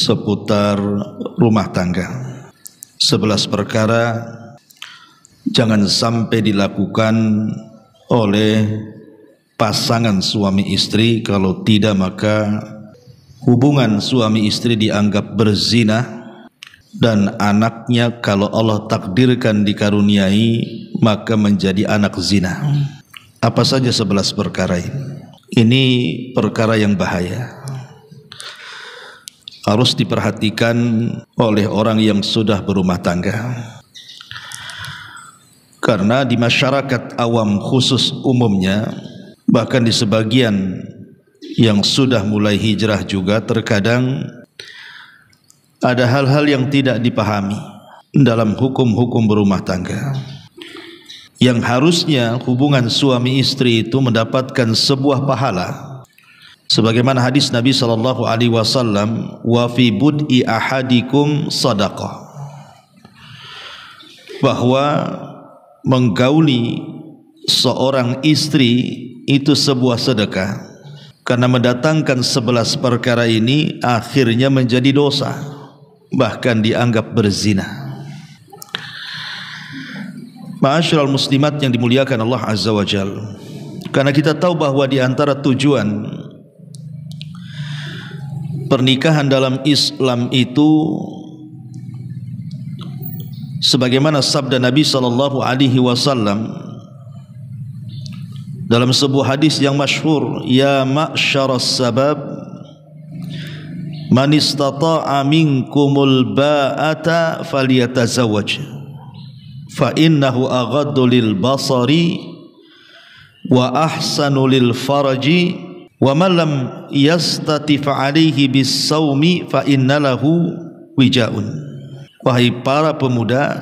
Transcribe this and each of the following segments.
seputar rumah tangga. 11 perkara jangan sampai dilakukan oleh pasangan suami istri, kalau tidak maka hubungan suami istri dianggap berzina, dan anaknya kalau Allah takdirkan dikaruniai maka menjadi anak zina. Apa saja 11 perkara ini? Ini perkara yang bahaya, harus diperhatikan oleh orang yang sudah berumah tangga. Karena di masyarakat awam khusus umumnya, bahkan di sebagian yang sudah mulai hijrah juga, terkadang ada hal-hal yang tidak dipahami dalam hukum-hukum berumah tangga, yang harusnya hubungan suami istri itu mendapatkan sebuah pahala, sebagaimana hadis Nabi SAW, wa fi bud'i ahadikum sadaqah, bahwa menggauli seorang istri itu sebuah sedekah, karena mendatangkan 11 perkara ini akhirnya menjadi dosa, bahkan dianggap berzina. Ma'asyiral muslimat yang dimuliakan Allah Azza wa Jalla, karena kita tahu bahwa di antara tujuan pernikahan dalam Islam itu, sebagaimana sabda Nabi SAW dalam sebuah hadis yang masyhur, ya ma'syaras sabab man istata'a minkumul ba'ata falyatazawwaj fa innahu aghaddu lil basari wa ahsanu lil faraji wa man lam yastatif alaihi bis saumi fa innalahu wijaun. Wahai para pemuda,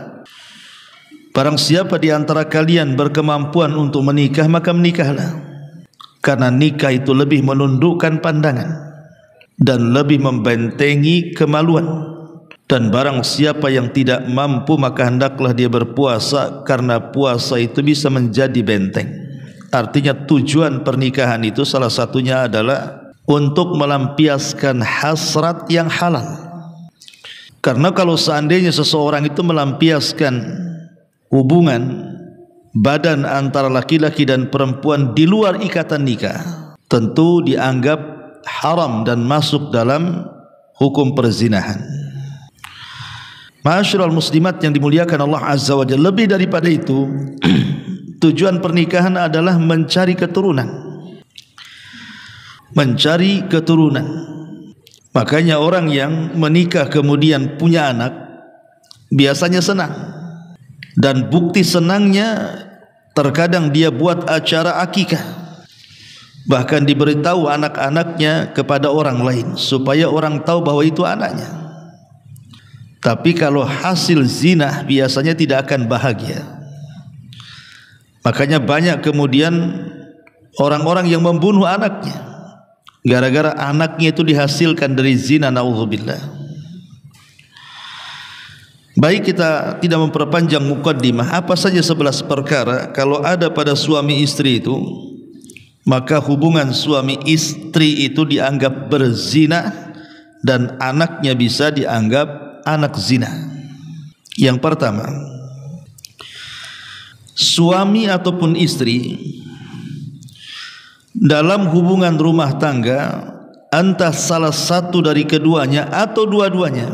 barang siapa di antara kalian berkemampuan untuk menikah, maka menikahlah, karena nikah itu lebih menundukkan pandangan dan lebih membentengi kemaluan. Dan barang siapa yang tidak mampu, maka hendaklah dia berpuasa, karena puasa itu bisa menjadi benteng. Artinya tujuan pernikahan itu salah satunya adalah untuk melampiaskan hasrat yang halal. Karena kalau seandainya seseorang itu melampiaskan hubungan badan antara laki-laki dan perempuan di luar ikatan nikah, tentu dianggap haram dan masuk dalam hukum perzinahan. Ma'asyiral muslimat yang dimuliakan Allah Azza wa Jalla, lebih daripada itu, tujuan pernikahan adalah mencari keturunan. Mencari keturunan. Makanya orang yang menikah kemudian punya anak biasanya senang, dan bukti senangnya terkadang dia buat acara akikah, bahkan diberitahu anak-anaknya kepada orang lain supaya orang tahu bahwa itu anaknya. Tapi kalau hasil zina biasanya tidak akan bahagia. Makanya banyak kemudian orang-orang yang membunuh anaknya gara-gara anaknya itu dihasilkan dari zina, naudzubillah. Baik, kita tidak memperpanjang mukaddimah. Apa saja 11 perkara kalau ada pada suami istri itu, maka hubungan suami istri itu dianggap berzina dan anaknya bisa dianggap anak zina. Yang pertama, suami ataupun istri dalam hubungan rumah tangga, entah salah satu dari keduanya atau dua-duanya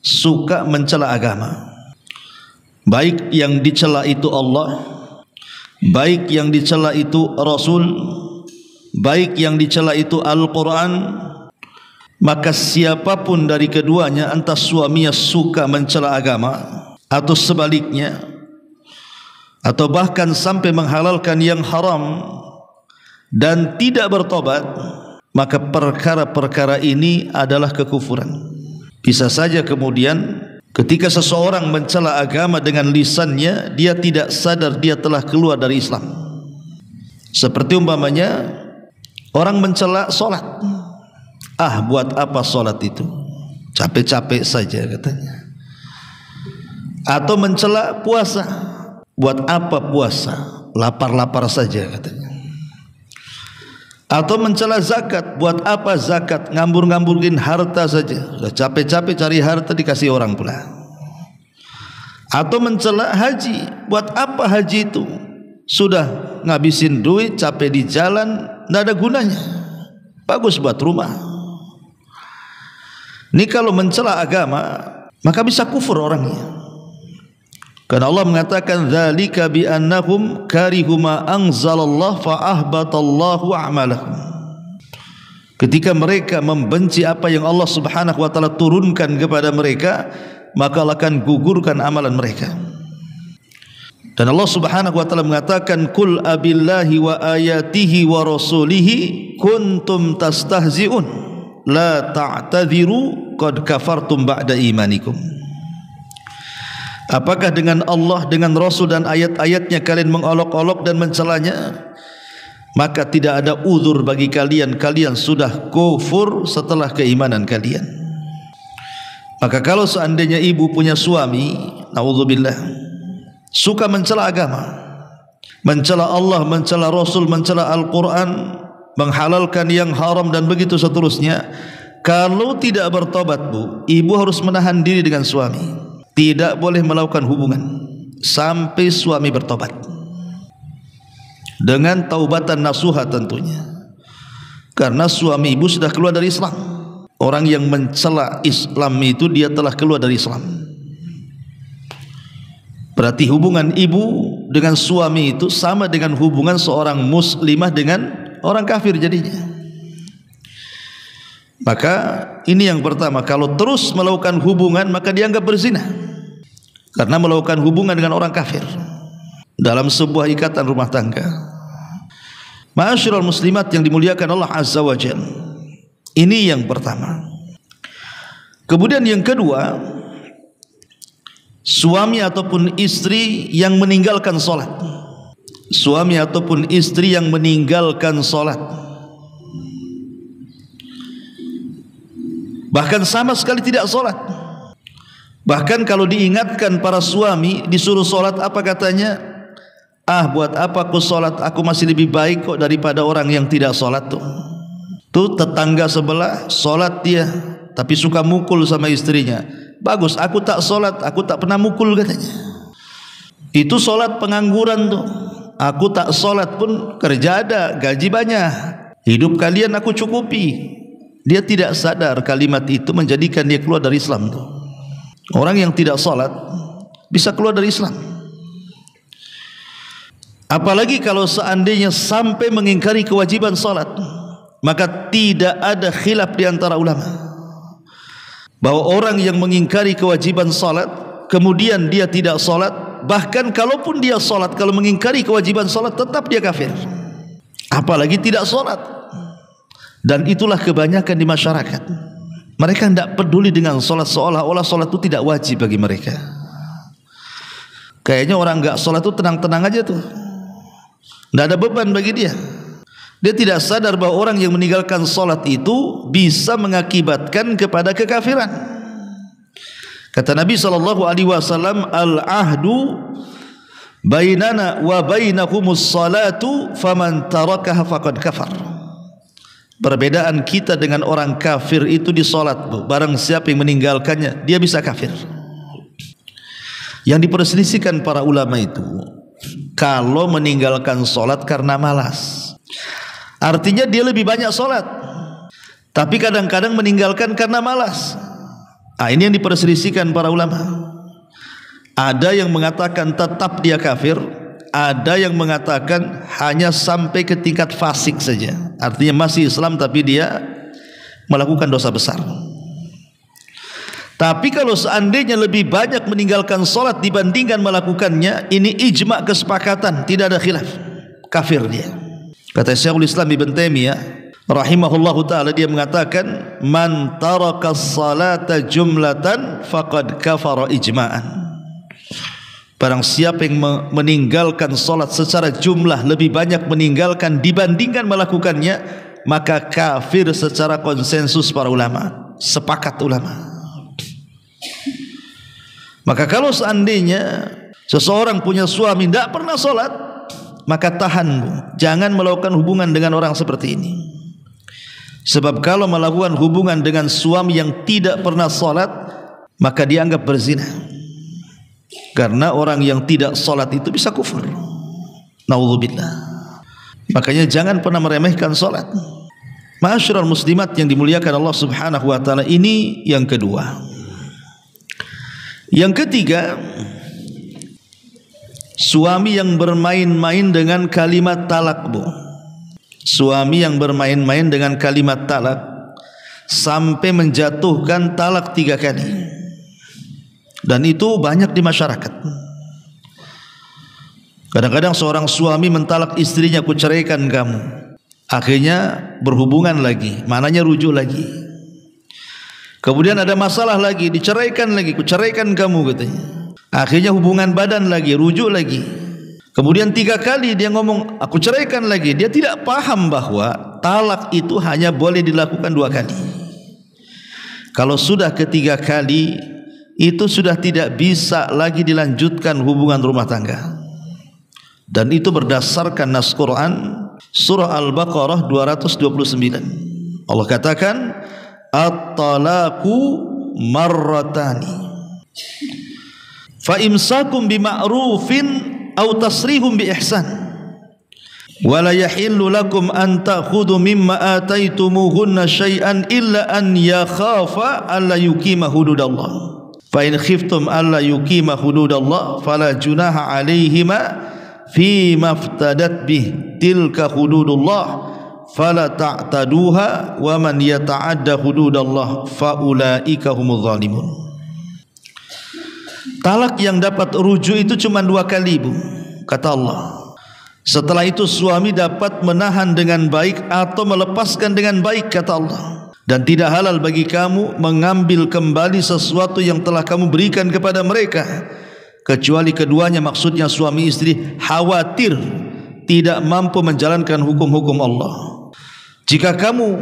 suka mencela agama, baik yang dicela itu Allah, baik yang dicela itu Rasul, baik yang dicela itu Al-Quran. Maka siapapun dari keduanya, entah suaminya suka mencela agama atau sebaliknya, atau bahkan sampai menghalalkan yang haram dan tidak bertobat, maka perkara-perkara ini adalah kekufuran. Bisa saja kemudian ketika seseorang mencela agama dengan lisannya, dia tidak sadar dia telah keluar dari Islam. Seperti umpamanya orang mencela solat. Ah, buat apa solat itu? Capek-capek saja katanya. Atau mencela puasa. Buat apa puasa? Lapar-lapar saja katanya. Atau mencela zakat, buat apa zakat? Ngambur-ngamburin harta saja. Sudah capek-capek cari harta dikasih orang pula. Atau mencela haji, buat apa haji itu? Sudah ngabisin duit, capek di jalan, tidak ada gunanya. Bagus buat rumah. Ini kalau mencela agama, maka bisa kufur orangnya. Karena Allah mengatakan dzalika bi annahum karihu ma anzalallah fa ahbatallahu a'malahum. Ketika mereka membenci apa yang Allah Subhanahu wa taala turunkan kepada mereka, maka Allah akan gugurkan amalan mereka. Dan Allah Subhanahu wa taala mengatakan qul abillahi wa ayatihi wa rasulihi kuntum tastahzi'un la ta'tadhiru qad kafartum ba'da imanikum. Apakah dengan Allah, dengan Rasul dan ayat-ayatnya kalian mengolok-olok dan mencelanya? Maka tidak ada uzur bagi kalian, kalian sudah kufur setelah keimanan kalian. Maka kalau seandainya ibu punya suami, naudzubillah, suka mencela agama, mencela Allah, mencela Rasul, mencela Al-Quran, menghalalkan yang haram dan begitu seterusnya, kalau tidak bertobat bu, ibu harus menahan diri dengan suami. Tidak boleh melakukan hubungan sampai suami bertobat dengan taubatan nasuha tentunya. Karena suami ibu sudah keluar dari Islam. Orang yang mencela Islam itu dia telah keluar dari Islam. Berarti hubungan ibu dengan suami itu sama dengan hubungan seorang muslimah dengan orang kafir jadinya. Maka ini yang pertama, kalau terus melakukan hubungan maka dianggap berzina. Karena melakukan hubungan dengan orang kafir dalam sebuah ikatan rumah tangga. Ma'asyiral muslimat yang dimuliakan Allah Azza wa Jalla. Ini yang pertama. Kemudian yang kedua, suami ataupun istri yang meninggalkan salat. Suami ataupun istri yang meninggalkan salat, bahkan sama sekali tidak salat. Bahkan kalau diingatkan para suami disuruh salat, apa katanya? Ah, buat apa aku salat? Aku masih lebih baik kok daripada orang yang tidak salat tuh. Tuh tetangga sebelah salat dia, tapi suka mukul sama istrinya. Bagus, aku tak salat, aku tak pernah mukul katanya. Itu salat pengangguran tuh. Aku tak salat pun kerja ada, gaji banyak, hidup kalian aku cukupi. Dia tidak sadar kalimat itu menjadikan dia keluar dari Islam tuh. Orang yang tidak salat bisa keluar dari Islam. Apalagi kalau seandainya sampai mengingkari kewajiban salat, maka tidak ada khilaf di antara ulama bahwa orang yang mengingkari kewajiban salat kemudian dia tidak salat, bahkan kalaupun dia salat, kalau mengingkari kewajiban salat tetap dia kafir. Apalagi tidak salat. Dan itulah kebanyakan di masyarakat. Mereka tidak peduli dengan salat, seolah-olah salat itu tidak wajib bagi mereka. Kayaknya orang enggak salat itu tenang-tenang aja tuh, tidak ada beban bagi dia. Dia tidak sadar bahwa orang yang meninggalkan salat itu bisa mengakibatkan kepada kekafiran. Kata Nabi SAW, al-ahdu bainana wa bainahumus salatu faman tarakaha faqad kafar. Perbedaan kita dengan orang kafir itu di salat. Barang siapa yang meninggalkannya, dia bisa kafir. Yang diperselisihkan para ulama itu, kalau meninggalkan salat karena malas, artinya dia lebih banyak salat, tapi kadang-kadang meninggalkan karena malas. Ini yang diperselisihkan para ulama. Ada yang mengatakan tetap dia kafir, ada yang mengatakan hanya sampai ke tingkat fasik saja, artinya masih Islam tapi dia melakukan dosa besar. Tapi kalau seandainya lebih banyak meninggalkan salat dibandingkan melakukannya, ini ijma' kesepakatan, tidak ada khilaf, kafir dia. Kata Syekhul Islam Ibn Taimiyah rahimahullahu ta'ala, dia mengatakan man taraka salata jumlatan faqad kafara ijma'an. Barang siapa yang meninggalkan salat secara jumlah, lebih banyak meninggalkan dibandingkan melakukannya, maka kafir secara konsensus para ulama, sepakat ulama. Maka kalau seandainya seseorang punya suami tidak pernah salat, maka tahanmu, jangan melakukan hubungan dengan orang seperti ini. Sebab kalau melakukan hubungan dengan suami yang tidak pernah salat, maka dianggap berzina. Karena orang yang tidak salat itu bisa kufur. Naudzubillah. Makanya jangan pernah meremehkan salat. Ma'asyiral muslimat yang dimuliakan Allah Subhanahu wa taala, ini yang kedua. Yang ketiga, suami yang bermain-main dengan kalimat talak, Bu. Suami yang bermain-main dengan kalimat talak sampai menjatuhkan talak 3 kali. Dan itu banyak di masyarakat. Kadang-kadang seorang suami mentalak istrinya, "Ku ceraikan kamu." Akhirnya berhubungan lagi, maknanya rujuk lagi. Kemudian ada masalah lagi, diceraikan lagi, "Ku ceraikan kamu," katanya. Akhirnya hubungan badan lagi, rujuk lagi. Kemudian 3 kali dia ngomong, "Aku ceraikan lagi." Dia tidak paham bahwa talak itu hanya boleh dilakukan 2 kali. Kalau sudah ketiga kali, itu sudah tidak bisa lagi dilanjutkan hubungan rumah tangga. Dan itu berdasarkan nas Quran surah Al-Baqarah 229. Allah katakan, "At-talaqu marratani. Fa imsakum bima'rufin aw tasrihum bi ihsan. Wa la yahillu lakum an ta'khudhu mimma ataitumuhunna syai'an illa an yakhafa alla yuqima hududallah. Fa in khiftum alla yuqima hududallah fala junaha 'alaihima fi maftadat bih tilka hududullah fala ta'taduha wa man yata'adda hududallah fa ulaika humuz zalimun." Talak yang dapat rujuk itu cuma 2 kali, Bu, kata Allah. Setelah itu suami dapat menahan dengan baik atau melepaskan dengan baik, kata Allah. Dan tidak halal bagi kamu mengambil kembali sesuatu yang telah kamu berikan kepada mereka, kecuali keduanya, maksudnya suami istri, khawatir tidak mampu menjalankan hukum-hukum Allah. Jika kamu,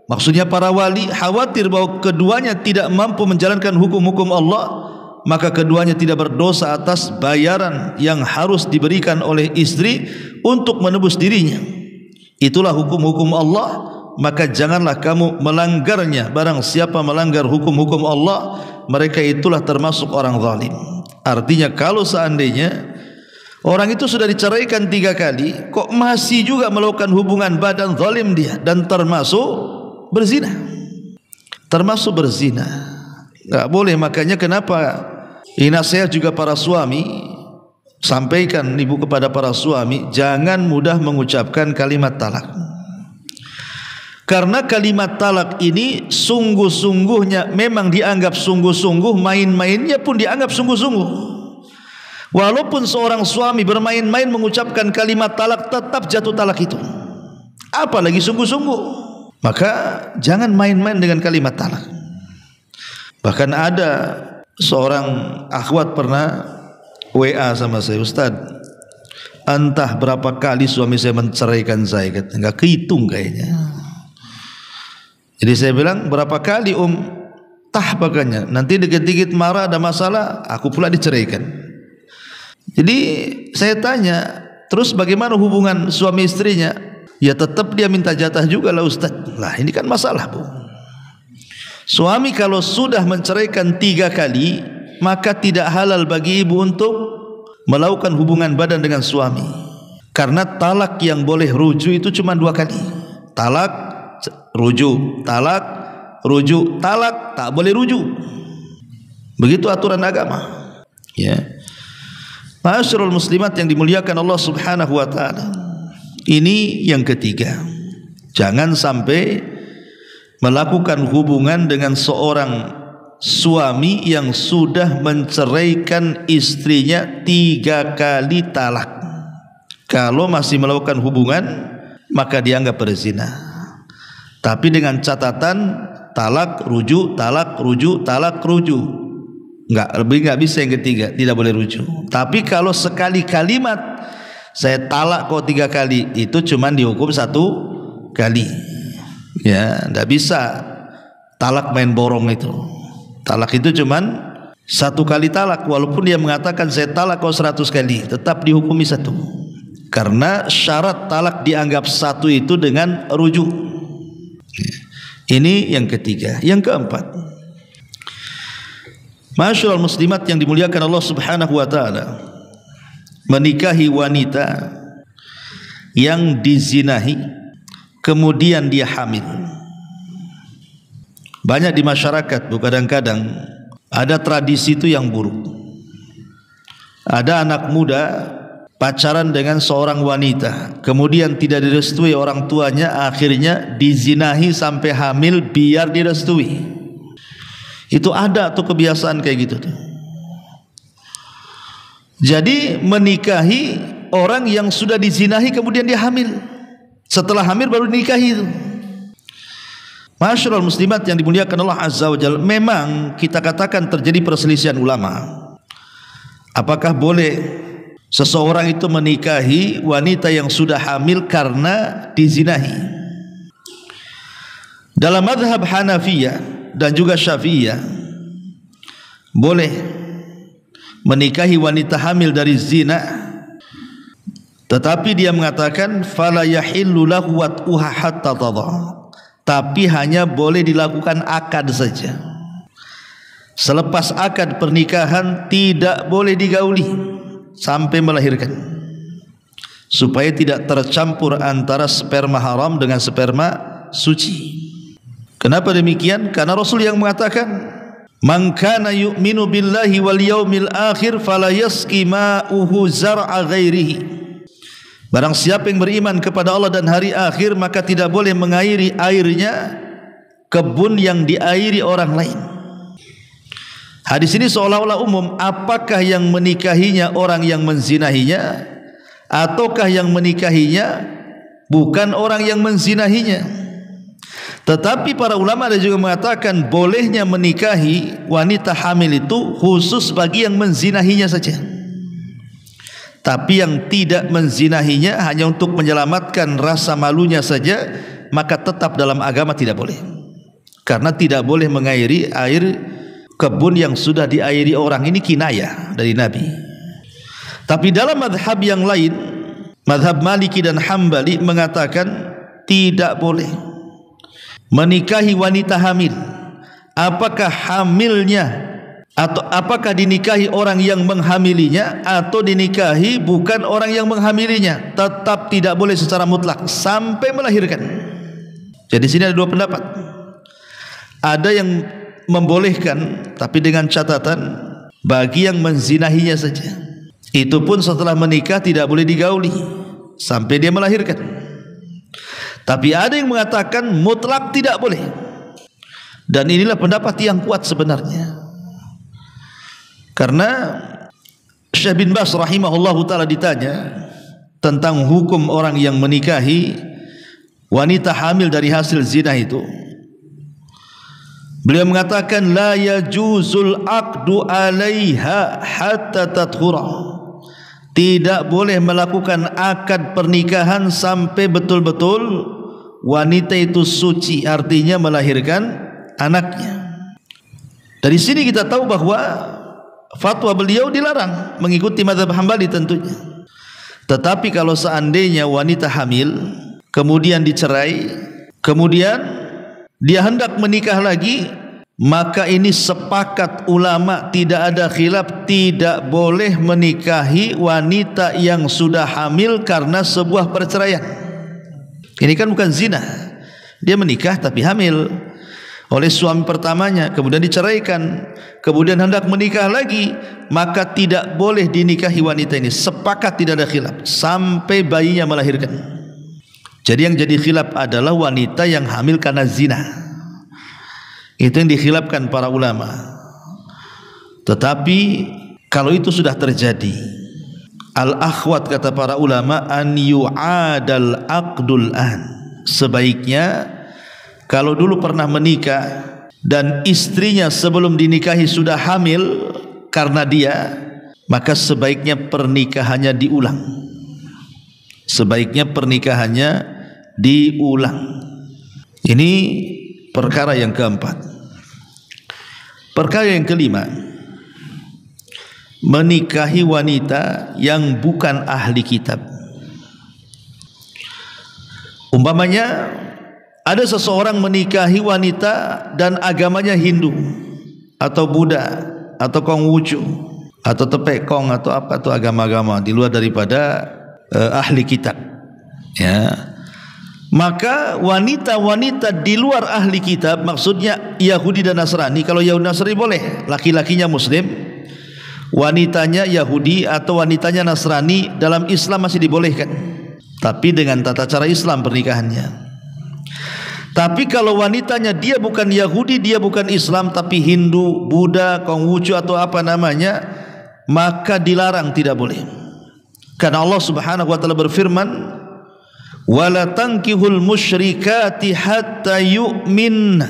maksudnya para wali, khawatir bahwa keduanya tidak mampu menjalankan hukum-hukum Allah, maka keduanya tidak berdosa atas bayaran yang harus diberikan oleh istri untuk menebus dirinya. Itulah hukum-hukum Allah, maka janganlah kamu melanggarnya. Barang siapa melanggar hukum-hukum Allah, mereka itulah termasuk orang zalim. Artinya kalau seandainya orang itu sudah diceraikan 3 kali, kok masih juga melakukan hubungan badan, zalim dia, dan termasuk berzina. Termasuk berzina. Enggak boleh. Makanya kenapa ini nasihat juga para suami, sampaikan ibu kepada para suami, jangan mudah mengucapkan kalimat talak. Karena kalimat talak ini sungguh-sungguhnya memang dianggap sungguh-sungguh, main-mainnya pun dianggap sungguh-sungguh. Walaupun seorang suami bermain-main mengucapkan kalimat talak, tetap jatuh talak itu, apalagi sungguh-sungguh. Maka jangan main-main dengan kalimat talak. Bahkan ada seorang akhwat pernah WA sama saya, "Ustaz, entah berapa kali suami saya menceraikan saya," katanya, "nggak kehitung kayaknya." Jadi saya bilang, "Berapa kali Tah makanya nanti dikit-dikit marah, ada masalah, aku pula diceraikan." Jadi saya tanya, "Terus bagaimana hubungan suami istrinya?" "Ya tetap dia minta jatah juga lah, Ustaz." Lah ini kan masalah, Bu. Suami kalau sudah menceraikan 3 kali, maka tidak halal bagi ibu untuk melakukan hubungan badan dengan suami. Karena talak yang boleh rujuk itu cuma 2 kali. Talak, rujuk, talak, rujuk, talak, tak boleh rujuk. Begitu aturan agama. Ya. Ma'asyiral muslimat yang dimuliakan Allah Subhanahu wa taala. Ini yang ketiga. Jangan sampai melakukan hubungan dengan seorang suami yang sudah menceraikan istrinya 3 kali talak. Kalau masih melakukan hubungan, maka dianggap berzina. Tapi dengan catatan talak, rujuk, talak, rujuk, talak, rujuk. Enggak bisa yang ketiga, tidak boleh rujuk. Tapi kalau sekali kalimat, "Saya talak kau 3 kali," itu cuma dihukum 1 kali. Ya, tidak bisa talak main borong itu. Talak itu cuman 1 kali talak, walaupun dia mengatakan "Saya talak kau 100 kali," tetap dihukumi 1. Karena syarat talak dianggap satu itu dengan rujuk. Ini yang ketiga. Yang keempat, Ma'asyiral muslimat yang dimuliakan Allah Subhanahu wa taala, menikahi wanita yang dizinahi kemudian dia hamil. Banyak di masyarakat kadang-kadang ada tradisi itu yang buruk. Ada anak muda pacaran dengan seorang wanita, kemudian tidak direstui orang tuanya, akhirnya dizinahi sampai hamil biar direstui. Itu ada tuh kebiasaan kayak gitu tuh. Jadi menikahi orang yang sudah dizinahi kemudian dia hamil. Setelah hamil baru dinikahi itu. Ma'asyiral muslimat yang dimuliakan Allah Azza wa Jalla, memang kita katakan terjadi perselisihan ulama. Apakah boleh seseorang itu menikahi wanita yang sudah hamil karena dizinahi? Dalam mazhab Hanafiyah dan juga Syafi'iyah, boleh menikahi wanita hamil dari zina, tetapi dia mengatakan fala yahillu lahu wat'uha hatta tadha, tapi hanya boleh dilakukan akad saja. Selepas akad pernikahan tidak boleh digauli sampai melahirkan, supaya tidak tercampur antara sperma haram dengan sperma suci. Kenapa demikian? Karena Rasul yang mengatakan, man kana yu'minu billahi wal yaumil akhir fala yasqi ma'uhu zar'a ghairihi. Barang siapa yang beriman kepada Allah dan hari akhir, maka tidak boleh mengairi airnya kebun yang diairi orang lain. Hadis ini seolah-olah umum. Apakah yang menikahinya orang yang menzinahinya, ataukah yang menikahinya bukan orang yang menzinahinya? Tetapi para ulama ada juga mengatakan bolehnya menikahi wanita hamil itu khusus bagi yang menzinahinya saja. Tapi yang tidak menzinahinya hanya untuk menyelamatkan rasa malunya saja, maka tetap dalam agama tidak boleh. Karena tidak boleh mengairi air kebun yang sudah diairi orang. Ini kinayah dari Nabi. Tapi dalam mazhab yang lain, mazhab Maliki dan Hambali mengatakan tidak boleh menikahi wanita hamil. Apakah hamilnya atau apakah dinikahi orang yang menghamilinya atau dinikahi bukan orang yang menghamilinya, tetap tidak boleh secara mutlak sampai melahirkan. Jadi sini ada dua pendapat. Ada yang membolehkan tapi dengan catatan bagi yang menzinahinya saja. Itu pun setelah menikah tidak boleh digauli sampai dia melahirkan. Tapi ada yang mengatakan mutlak tidak boleh. Dan inilah pendapat yang kuat sebenarnya. Karena Syekh bin Baz rahimahullahu ta'ala ditanya tentang hukum orang yang menikahi wanita hamil dari hasil zina itu. Beliau mengatakan la yajuzul aqdu 'alaiha hatta tathura. Tidak boleh melakukan akad pernikahan sampai betul-betul wanita itu suci, artinya melahirkan anaknya. Dari sini kita tahu bahwa fatwa beliau dilarang mengikuti mazhab Hambali tentunya. Tetapi kalau seandainya wanita hamil kemudian dicerai, kemudian dia hendak menikah lagi, maka ini sepakat ulama, tidak ada khilaf, tidak boleh menikahi wanita yang sudah hamil karena sebuah perceraian. Ini kan bukan zina. Dia menikah tapi hamil oleh suami pertamanya, kemudian diceraikan, kemudian hendak menikah lagi, maka tidak boleh dinikahi wanita ini. Sepakat, tidak ada khilaf sampai bayinya melahirkan. Jadi yang jadi khilaf adalah wanita yang hamil karena zina. Itu yang dikhilafkan para ulama. Tetapi kalau itu sudah terjadi, al-akhwat kata para ulama an yu'adal aqdul an. Sebaiknya kalau dulu pernah menikah dan istrinya sebelum dinikahi sudah hamil karena dia, maka sebaiknya pernikahannya diulang. Sebaiknya pernikahannya diulang. Ini perkara yang keempat. Perkara yang kelima, menikahi wanita yang bukan ahli kitab. Umpamanya ada seseorang menikahi wanita dan agamanya Hindu atau Buddha atau Konghucu atau Tepekong atau apa itu agama-agama di luar daripada ahli kitab, ya. Maka wanita-wanita di luar ahli kitab, maksudnya Yahudi dan Nasrani. Kalau Yahudi Nasrani boleh, laki-lakinya Muslim, wanitanya Yahudi atau wanitanya Nasrani, dalam Islam masih dibolehkan, tapi dengan tata cara Islam pernikahannya. Tapi kalau wanitanya dia bukan Yahudi, dia bukan Islam, tapi Hindu, Buddha, Konghucu atau apa namanya, maka dilarang, tidak boleh. Karena Allah Subhanahu wa taala berfirman, wala tankihul musyrikati hatta yu'min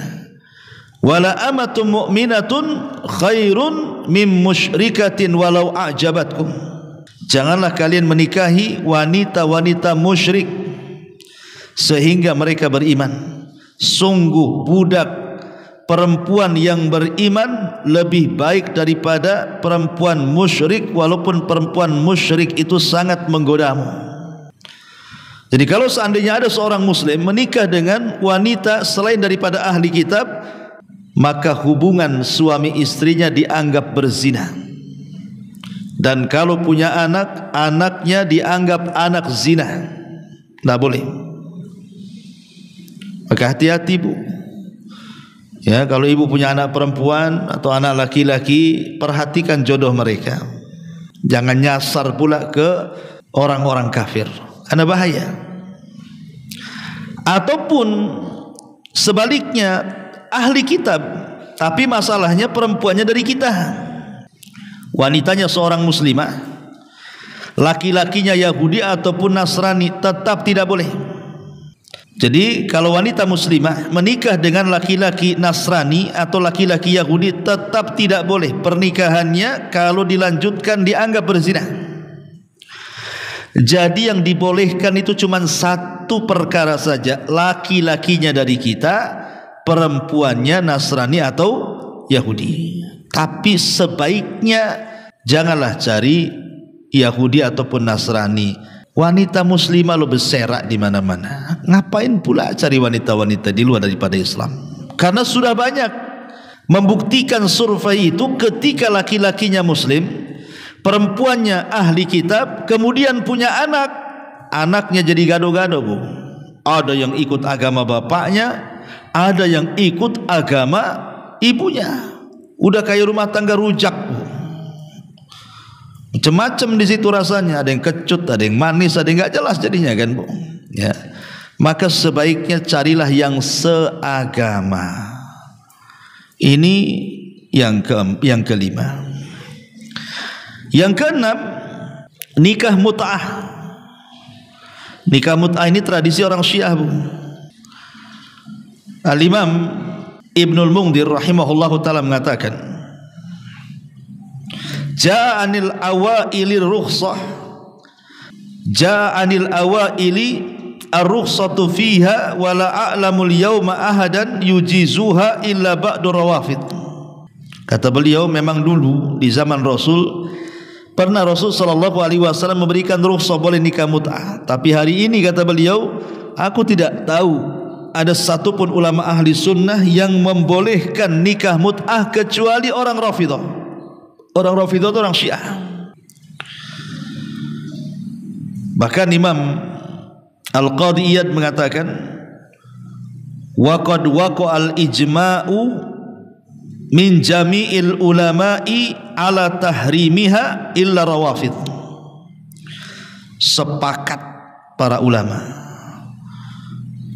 wala amatun mu'minatun khairun mim musyrikatin walau a'jabatkum. Janganlah kalian menikahi wanita-wanita musyrik sehingga mereka beriman. Sungguh budak perempuan yang beriman lebih baik daripada perempuan musyrik, walaupun perempuan musyrik itu sangat menggodamu. Jadi kalau seandainya ada seorang muslim menikah dengan wanita selain daripada ahli kitab, maka hubungan suami istrinya dianggap berzina. Dan kalau punya anak, anaknya dianggap anak zina. Tidak boleh. Maka hati-hati bu. Ya, kalau ibu punya anak perempuan atau anak laki-laki, perhatikan jodoh mereka. Jangan nyasar pula ke orang-orang kafir, karena bahaya. Ataupun sebaliknya, ahli kitab tapi masalahnya perempuannya dari kita, wanitanya seorang muslimah, laki-lakinya Yahudi ataupun Nasrani, tetap tidak boleh. Jadi kalau wanita muslimah menikah dengan laki-laki Nasrani atau laki-laki Yahudi, tetap tidak boleh. Pernikahannya kalau dilanjutkan dianggap berzina. Jadi yang dibolehkan itu cuma satu perkara saja, laki-lakinya dari kita, perempuannya Nasrani atau Yahudi. Tapi sebaiknya janganlah cari Yahudi ataupun Nasrani. Wanita muslimah lo berserak di mana-mana. Ngapain pula cari wanita-wanita di luar daripada Islam? Karena sudah banyak membuktikan survei itu, ketika laki-lakinya muslim, perempuannya ahli kitab, kemudian punya anak, anaknya jadi gado-gado bu. Ada yang ikut agama bapaknya, ada yang ikut agama ibunya. Udah kayak rumah tangga rujak bu. Macam-macam di situ rasanya, ada yang kecut, ada yang manis, ada yang nggak jelas jadinya kan bu. Ya, maka sebaiknya carilah yang seagama. Ini yang kelima. Yang keenam, nikah mut'ah. Nikah mut'ah ini tradisi orang Syiah bu. Al-Imam Ibnul Mundhir rahimahullahu taala mengatakan, Ja'anil awaili rukhsah, Ja'anil awaili ar-rukhsatu fiha wa la a'lamul yawma ahadan yujizuha illa ba'du rawafid. Kata beliau, memang dulu di zaman Rasul pernah Rasul sallallahu alaihi wasallam memberikan rukhsah boleh nikah mut'ah, tapi hari ini kata beliau, aku tidak tahu ada satupun ulama ahli sunnah yang membolehkan nikah mut'ah kecuali orang Rafidhah. Orang Rafidhah itu orang Syiah. Bahkan Imam Al-Qadhi Iyad mengatakan, waqad waqa'al ijma'u min jami'il ulama'i ala tahrimiha illa rawafid. Sepakat para ulama,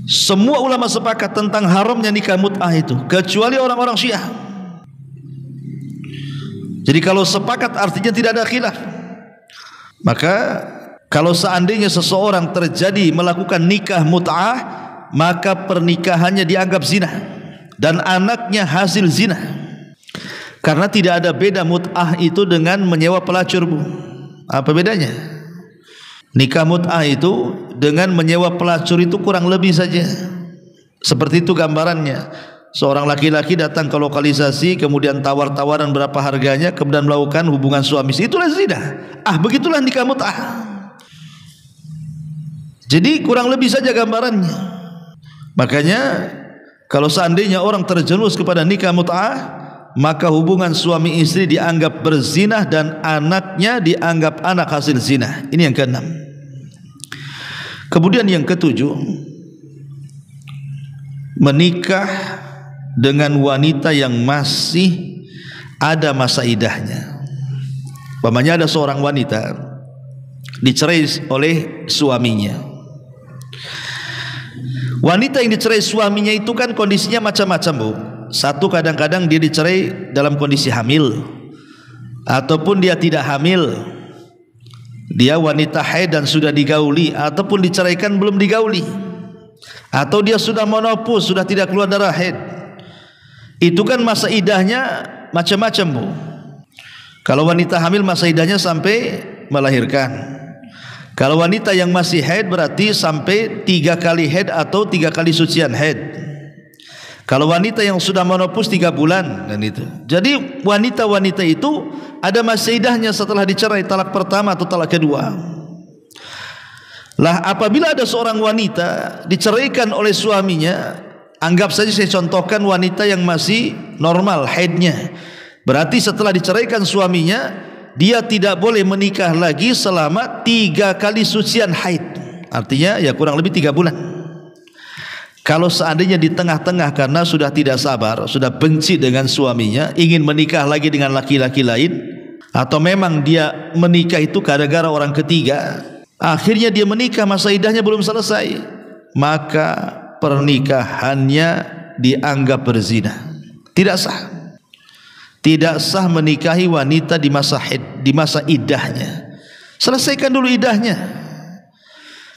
semua ulama sepakat tentang haramnya nikah mut'ah itu, kecuali orang-orang Syiah. Jadi kalau sepakat artinya tidak ada khilaf. Maka kalau seandainya seseorang terjadi melakukan nikah mut'ah, maka pernikahannya dianggap zina dan anaknya hasil zina. Karena tidak ada beda mut'ah itu dengan menyewa pelacur bu. Apa bedanya? Nikah mut'ah itu dengan menyewa pelacur itu kurang lebih saja. Seperti itu gambarannya. Seorang laki-laki datang ke lokalisasi, kemudian tawar-tawaran berapa harganya, kemudian melakukan hubungan suami istri. Itulah zina. Begitulah nikah mut'ah. Jadi kurang lebih saja gambarannya. Makanya kalau seandainya orang terjerumus kepada nikah mut'ah, maka hubungan suami istri dianggap berzinah dan anaknya dianggap anak hasil zina. Ini yang keenam. Kemudian yang ketujuh, menikah dengan wanita yang masih ada masa iddahnya. Umpamanya ada seorang wanita dicerai oleh suaminya. Wanita yang dicerai suaminya itu kan kondisinya macam-macam, Bu. Satu, kadang-kadang dia dicerai dalam kondisi hamil, ataupun dia tidak hamil, dia wanita haid dan sudah digauli, ataupun diceraikan belum digauli, atau dia sudah menopause, sudah tidak keluar darah haid. Itu kan masa iddahnya macam-macam, Bu. Kalau wanita hamil masa iddahnya sampai melahirkan. Kalau wanita yang masih haid berarti sampai 3 kali haid atau 3 kali sucian haid. Kalau wanita yang sudah menopause 3 bulan dan itu. Jadi wanita-wanita itu ada masa iddahnya setelah dicerai, talak pertama atau talak kedua. Lah apabila ada seorang wanita diceraikan oleh suaminya, anggap saja saya contohkan wanita yang masih normal haidnya. Berarti setelah diceraikan suaminya, dia tidak boleh menikah lagi selama 3 kali sucian haid. Artinya ya kurang lebih 3 bulan. Kalau seandainya di tengah-tengah karena sudah tidak sabar, sudah benci dengan suaminya, ingin menikah lagi dengan laki-laki lain, atau memang dia menikah itu gara-gara orang ketiga, akhirnya dia menikah masa iddahnya belum selesai, maka pernikahannya dianggap berzina. Tidak sah. Tidak sah menikahi wanita di masa haid, di masa iddahnya. Selesaikan dulu iddahnya.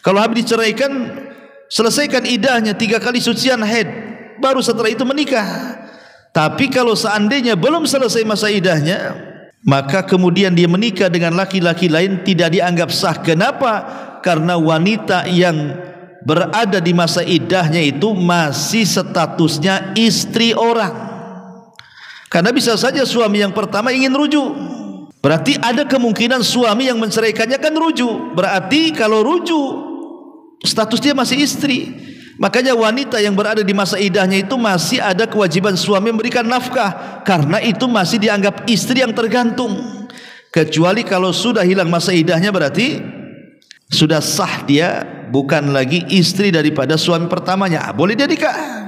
Kalau habis diceraikan, selesaikan iddahnya 3 kali sucian haid, baru setelah itu menikah. Tapi kalau seandainya belum selesai masa iddahnya, maka kemudian dia menikah dengan laki-laki lain, tidak dianggap sah. Kenapa? Karena wanita yang berada di masa iddahnya itu masih statusnya istri orang. Karena bisa saja suami yang pertama ingin rujuk, berarti ada kemungkinan suami yang menceraikannya kan rujuk. Berarti kalau rujuk status dia masih istri. Makanya wanita yang berada di masa iddahnya itu masih ada kewajiban suami memberikan nafkah, karena itu masih dianggap istri yang tergantung. Kecuali kalau sudah hilang masa iddahnya, berarti sudah sah, dia bukan lagi istri daripada suami pertamanya, boleh dia nikah.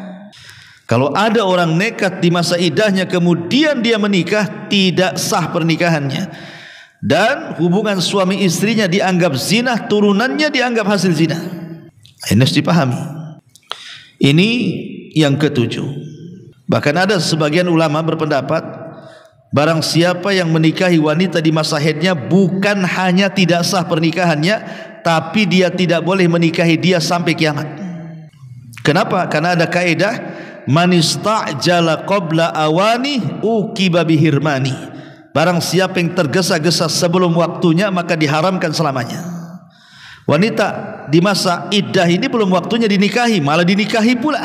Kalau ada orang nekat di masa iddahnya kemudian dia menikah, tidak sah pernikahannya, dan hubungan suami istrinya dianggap zina, turunannya dianggap hasil zina. Ini harus dipahami. Ini yang ketujuh. Bahkan ada sebagian ulama berpendapat, barang siapa yang menikahi wanita di masa haidnya, bukan hanya tidak sah pernikahannya, tapi dia tidak boleh menikahi dia sampai kiamat. Kenapa? Karena ada kaidah, man istajala qabla awani uqiba bihirmani. Barang siapa yang tergesa-gesa sebelum waktunya, maka diharamkan selamanya. Wanita di masa iddah ini belum waktunya dinikahi, malah dinikahi pula,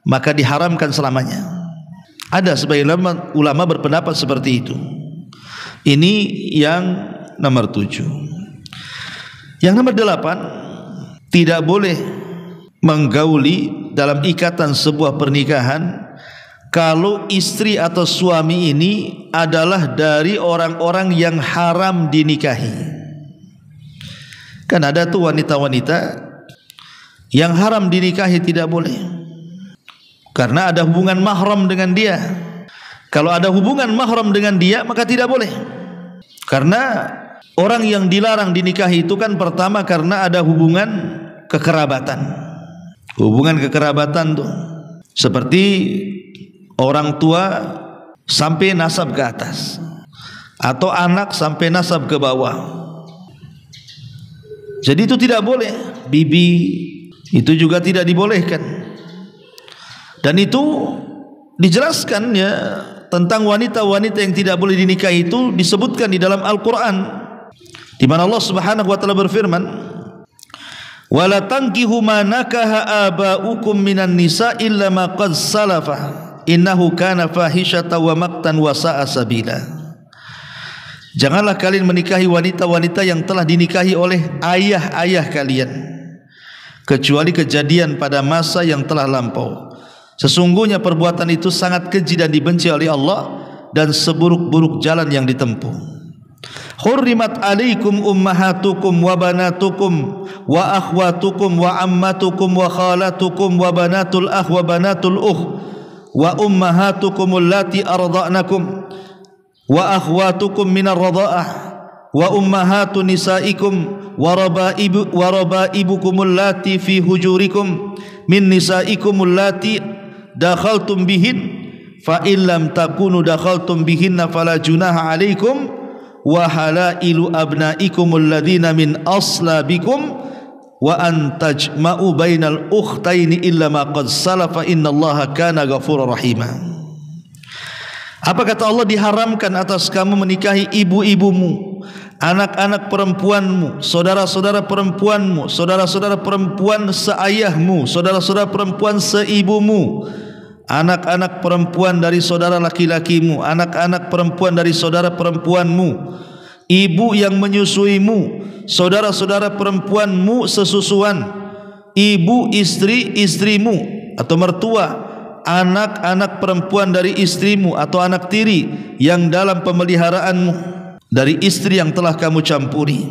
maka diharamkan selamanya. Ada sebagian ulama berpendapat seperti itu. Ini yang nomor 7. Yang nomor 8, tidak boleh menggauli dalam ikatan sebuah pernikahan kalau istri atau suami ini adalah dari orang-orang yang haram dinikahi. Kan ada tuh wanita-wanita yang haram dinikahi, tidak boleh, karena ada hubungan mahram dengan dia. Kalau ada hubungan mahram dengan dia, maka tidak boleh. Karena orang yang dilarang dinikahi itu kan pertama karena ada hubungan kekerabatan. Hubungan kekerabatan tuh seperti orang tua sampai nasab ke atas, atau anak sampai nasab ke bawah. Jadi itu tidak boleh. Bibi itu juga tidak dibolehkan. Dan itu dijelaskan ya tentang wanita-wanita yang tidak boleh dinikahi itu disebutkan di dalam Al-Quran, di mana Allah Subhanahu wa taala berfirman, wala tankihu ma nakaha aba'ukum minan nisa illa ma qad salafa innahu kana fahishata wa maqtan wa sa'a sabila. Janganlah kalian menikahi wanita-wanita yang telah dinikahi oleh ayah-ayah kalian, kecuali kejadian pada masa yang telah lampau. Sesungguhnya perbuatan itu sangat keji dan dibenci oleh Allah dan seburuk-buruk jalan yang ditempuh. Hurrimat alaikum ummahatukum wa banatukum wa akhwatukum wa ammatukum wa khalatukum wa banatul akh wa banatul ukh wa ummahatukum allati arda'nakum wa akhwatukum minar radha'ah wa ummahatu nisaikum wa rabaibukum allati fi hujurikum min nisaikum allati dakhaltum bihin fa illam takunu dakhaltum bihinna fala junaha alaikum wa halailu abnaikum alladhina min aslabikum wa an tajma'u bainal ukhtaini illa ma qad salafa innallaha kana ghafurur rahima. Apa kata Allah? Diharamkan atas kamu menikahi ibu-ibumu, anak-anak perempuanmu, saudara-saudara perempuanmu, saudara-saudara perempuan seayahmu, saudara-saudara perempuan seibumu, anak-anak perempuan dari saudara laki-lakimu, anak-anak perempuan dari saudara perempuanmu, ibu yang menyusuimu, saudara-saudara perempuanmu sesusuan, ibu istri-istrimu atau mertua, anak-anak perempuan dari istrimu atau anak tiri yang dalam pemeliharaanmu dari istri yang telah kamu campuri.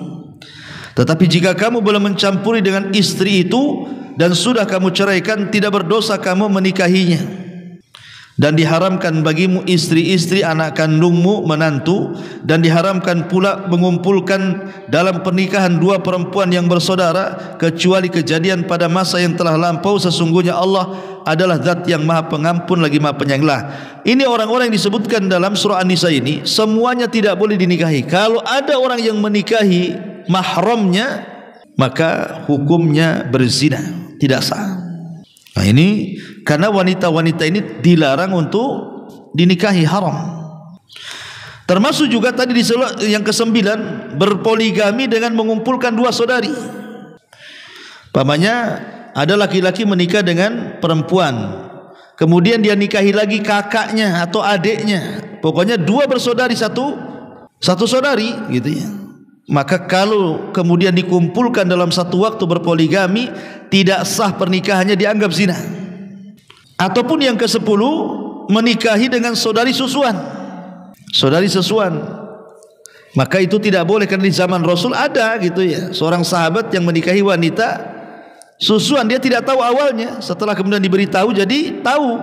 Tetapi jika kamu belum mencampuri dengan istri itu dan sudah kamu ceraikan, tidak berdosa kamu menikahinya. Dan diharamkan bagimu istri-istri anak kandungmu, menantu, dan diharamkan pula mengumpulkan dalam pernikahan dua perempuan yang bersaudara kecuali kejadian pada masa yang telah lampau. Sesungguhnya Allah adalah zat yang maha pengampun lagi maha penyayang. Ini orang-orang yang disebutkan dalam surah An-Nisa ini semuanya tidak boleh dinikahi. Kalau ada orang yang menikahi mahramnya, maka hukumnya berzina, tidak sah. Nah ini karena wanita-wanita ini dilarang untuk dinikahi, haram. Termasuk juga tadi yang ke-9, berpoligami dengan mengumpulkan dua saudari. Pamannya ada laki-laki menikah dengan perempuan, kemudian dia nikahi lagi kakaknya atau adiknya, pokoknya dua bersaudari, satu saudari gitu ya. Maka kalau kemudian dikumpulkan dalam satu waktu berpoligami, tidak sah pernikahannya, dianggap zina. Ataupun yang ke-10, menikahi dengan saudari susuan, maka itu tidak boleh. Karena di zaman Rasul ada gitu ya, seorang sahabat yang menikahi wanita susuan, dia tidak tahu awalnya, setelah kemudian diberitahu jadi tahu,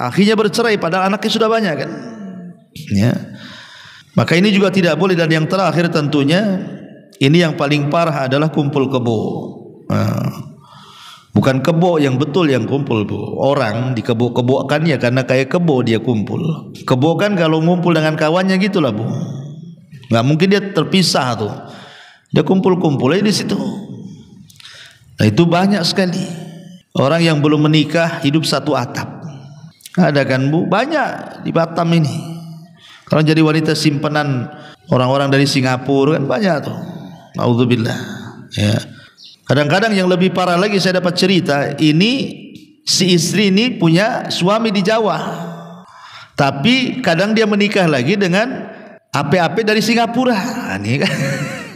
akhirnya bercerai padahal anaknya sudah banyak kan ya. Maka ini juga tidak boleh. Dan yang terakhir tentunya ini yang paling parah adalah kumpul kebo. Bukan kebo yang betul yang kumpul, Bu. Orang di kebo-kebokan ya karena kayak kebo dia kumpul. Kebo kan kalau ngumpul dengan kawannya gitulah, Bu. Nggak mungkin dia terpisah tuh. Dia kumpul-kumpul aja di situ. Nah itu banyak sekali orang yang belum menikah hidup satu atap. Ada kan, Bu? Banyak di Batam ini. Kalau jadi wanita simpanan orang-orang dari Singapura kan banyak tuh. Naudzubillah. Ya. Kadang-kadang yang lebih parah lagi, saya dapat cerita, ini si istri ini punya suami di Jawa, tapi kadang dia menikah lagi dengan ape-ape dari Singapura. Ini kan,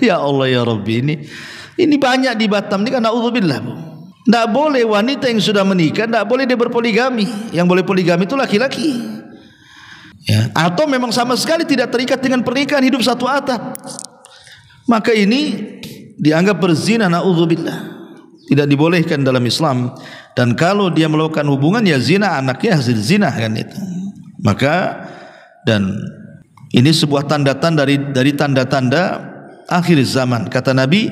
ya Allah ya Rabbi, ini banyak di Batam ini kan. Naudzubillah, Bu. Tidak boleh wanita yang sudah menikah, tidak boleh dia berpoligami. Yang boleh poligami itu laki-laki. Ya, atau memang sama sekali tidak terikat dengan pernikahan, hidup satu atap, maka ini dianggap berzina. Naudzubillah, tidak dibolehkan dalam Islam. Dan kalau dia melakukan hubungan ya zina, anaknya hasil zina kan itu. Maka dan ini sebuah tanda-tanda dari tanda-tanda akhir zaman. Kata Nabi,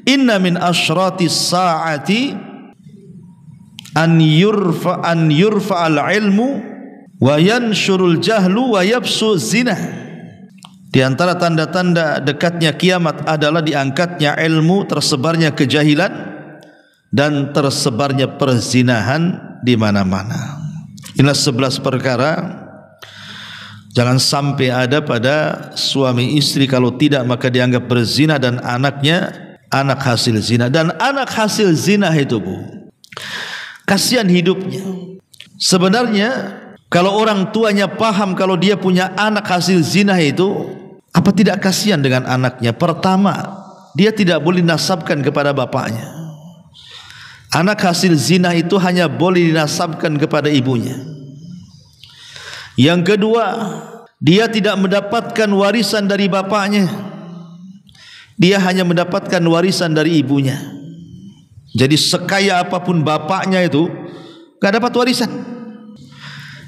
inna min asyratis saati an yurfa al-ilmu wa yansyurul jahlu wa yabsu zina. Di antara tanda-tanda dekatnya kiamat adalah diangkatnya ilmu, tersebarnya kejahilan, dan tersebarnya perzinahan di mana-mana. Inilah 11 perkara jangan sampai ada pada suami istri, kalau tidak maka dianggap berzina dan anaknya anak hasil zina. Dan anak hasil zina itu, Bu, kasihan hidupnya. Sebenarnya kalau orang tuanya paham kalau dia punya anak hasil zina itu, apa tidak kasihan dengan anaknya? Pertama, dia tidak boleh nasabkan kepada bapaknya. Anak hasil zina itu hanya boleh dinasabkan kepada ibunya. Yang kedua, dia tidak mendapatkan warisan dari bapaknya. Dia hanya mendapatkan warisan dari ibunya. Jadi sekaya apapun bapaknya itu gak dapat warisan.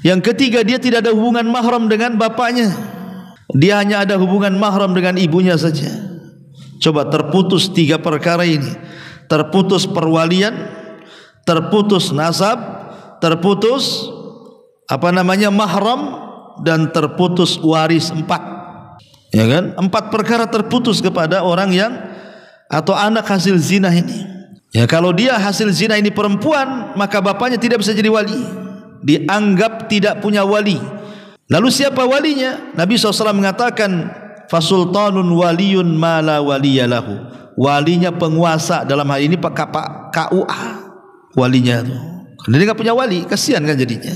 Yang ketiga, dia tidak ada hubungan mahram dengan bapaknya. Dia hanya ada hubungan mahram dengan ibunya saja. Coba terputus 3 perkara ini. Terputus perwalian, terputus nasab, terputus mahram, dan terputus waris. 4, ya kan? 4 perkara terputus kepada orang yang atau anak hasil zina ini. Ya, kalau dia hasil zina ini perempuan, maka bapaknya tidak bisa jadi wali, dianggap tidak punya wali. Lalu siapa walinya? Nabi SAW mengatakan, fasultanun waliyun mala waliyalahu. Walinya penguasa, dalam hal ini Pak KUA walinya itu. Karena dia nggak punya wali, kasihan kan jadinya.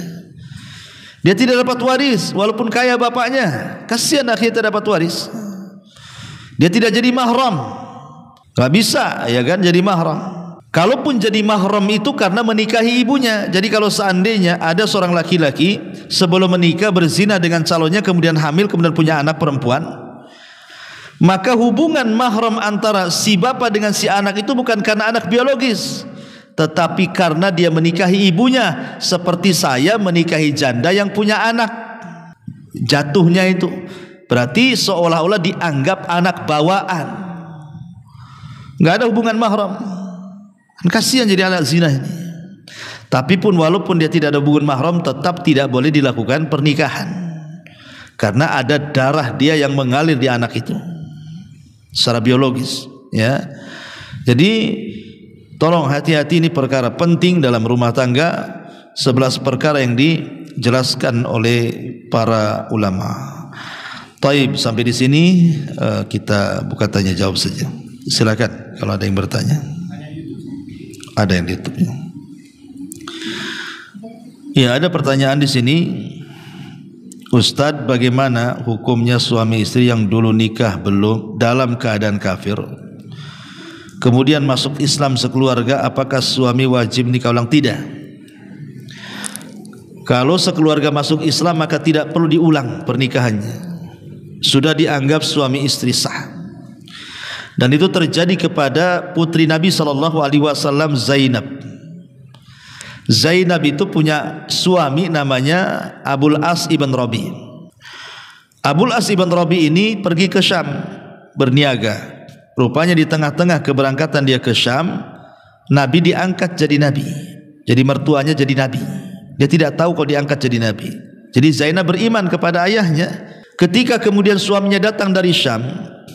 Dia tidak dapat waris walaupun kaya bapaknya, kasihan akhirnya dapat waris. Dia tidak jadi mahram, nggak bisa ya kan jadi mahram. Kalaupun jadi mahram itu karena menikahi ibunya. Jadi kalau seandainya ada seorang laki-laki sebelum menikah berzina dengan calonnya, kemudian hamil, kemudian punya anak perempuan, maka hubungan mahram antara si bapak dengan si anak itu bukan karena anak biologis, tetapi karena dia menikahi ibunya. Seperti saya menikahi janda yang punya anak. Jatuhnya itu berarti seolah-olah dianggap anak bawaan, nggak ada hubungan mahram. Kasihan jadi anak zina ini. Tapi pun walaupun dia tidak ada hubungan mahram, tetap tidak boleh dilakukan pernikahan, karena ada darah dia yang mengalir di anak itu secara biologis, ya. Jadi tolong hati-hati, ini perkara penting dalam rumah tangga. 11 perkara yang dijelaskan oleh para ulama. Taib, sampai di sini kita buka tanya jawab saja. Silakan kalau ada yang bertanya. Ada yang di YouTube. Ya, ada pertanyaan di sini. Ustadz, bagaimana hukumnya suami istri yang dulu nikah belum dalam keadaan kafir, kemudian masuk Islam sekeluarga, apakah suami wajib nikah ulang? Tidak. Kalau sekeluarga masuk Islam maka tidak perlu diulang pernikahannya, sudah dianggap suami istri sah. Dan itu terjadi kepada putri Nabi SAW, Zainab. Zainab itu punya suami namanya Abul As ibn Rabi. Abul As ibn Rabi ini pergi ke Syam berniaga. Rupanya di tengah-tengah keberangkatan dia ke Syam, Nabi diangkat jadi Nabi. Jadi mertuanya jadi Nabi. Dia tidak tahu kalau diangkat jadi Nabi. Jadi Zainab beriman kepada ayahnya. Ketika kemudian suaminya datang dari Syam,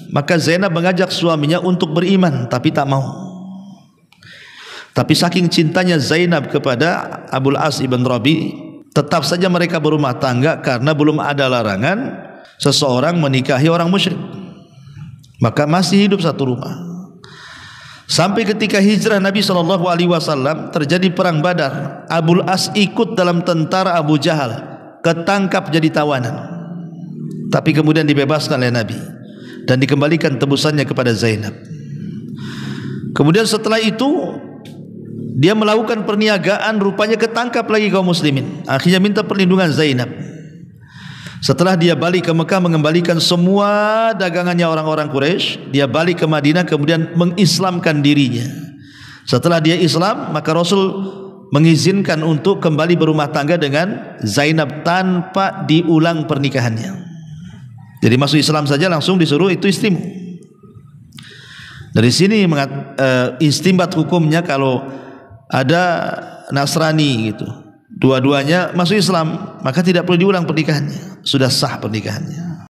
maka Zainab mengajak suaminya untuk beriman, tapi tak mau. Tapi saking cintanya Zainab kepada Abul As ibn Rabi, tetap saja mereka berumah tangga karena belum ada larangan seseorang menikahi orang musyrik. Maka masih hidup satu rumah. Sampai ketika hijrah Nabi SAW, terjadi perang Badar. Abul As ikut dalam tentara Abu Jahal, ketangkap jadi tawanan, tapi kemudian dibebaskan oleh Nabi dan dikembalikan tebusannya kepada Zainab. Kemudian setelah itu dia melakukan perniagaan, rupanya ketangkap lagi kaum muslimin. Akhirnya minta perlindungan Zainab. Setelah dia balik ke Mekah, mengembalikan semua dagangannya orang-orang Quraisy, dia balik ke Madinah, kemudian mengislamkan dirinya. Setelah dia Islam, maka Rasul mengizinkan untuk kembali berumah tangga dengan Zainab tanpa diulang pernikahannya. Jadi masuk Islam saja langsung disuruh itu istrimu. Dari sini istimbat hukumnya kalau ada Nasrani gitu, dua-duanya masuk Islam, maka tidak perlu diulang pernikahannya, sudah sah pernikahannya.